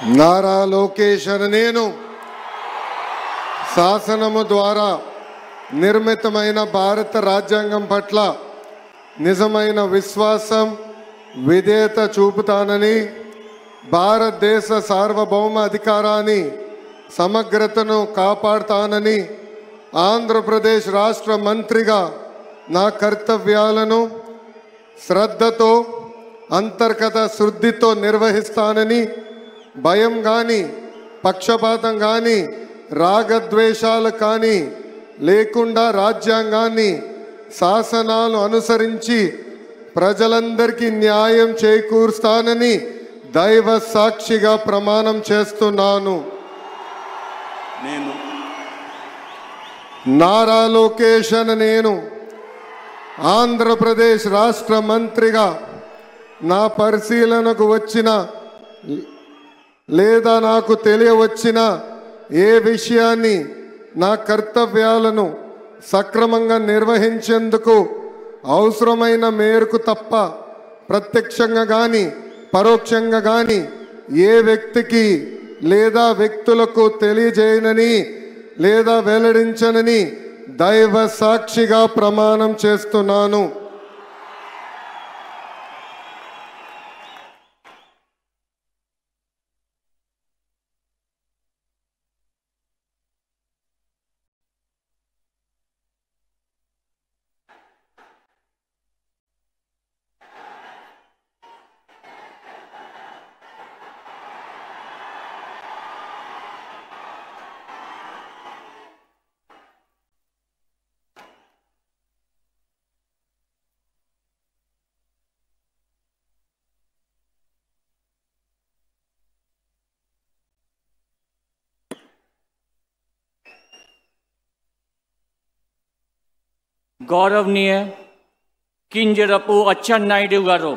నారా లోకేష్ అనే నేను శాసనము ద్వారా నిర్మితమైన భారత రాజ్యాంగం పట్ల నిజమైన విశ్వాసం విధేయత చూపుతానని, భారతదేశ సార్వభౌమ అధికారాన్ని సమగ్రతను కాపాడుతానని, ఆంధ్రప్రదేశ్ రాష్ట్ర మంత్రిగా నా కర్తవ్యాలను శ్రద్ధతో అంతర్గత శుద్ధితో నిర్వహిస్తానని, భయం కానీ పక్షపాతం కానీ రాగద్వేషాలు కానీ లేకుండా రాజ్యాంగాన్ని శాసనాలు అనుసరించి ప్రజలందరికీ న్యాయం చేకూరుస్తానని దైవ సాక్షిగా ప్రమాణం చేస్తున్నాను. నేను నారా లోకేష్ అనే నేను ఆంధ్రప్రదేశ్ రాష్ట్ర మంత్రిగా నా పరిశీలనకు వచ్చిన లేదా నాకు తెలియవచ్చిన ఏ విషయాన్ని నా కర్తవ్యాలను సక్రమంగా నిర్వహించేందుకు అవసరమైన మేరకు తప్ప ప్రత్యక్షంగా కానీ పరోక్షంగా కానీ ఏ వ్యక్తికి లేదా వ్యక్తులకు తెలియజేయనని లేదా వెల్లడించనని దైవ సాక్షిగా ప్రమాణం చేస్తున్నాను. गौरवनीय किंजरपु अच्చెన్నాయుడు गारू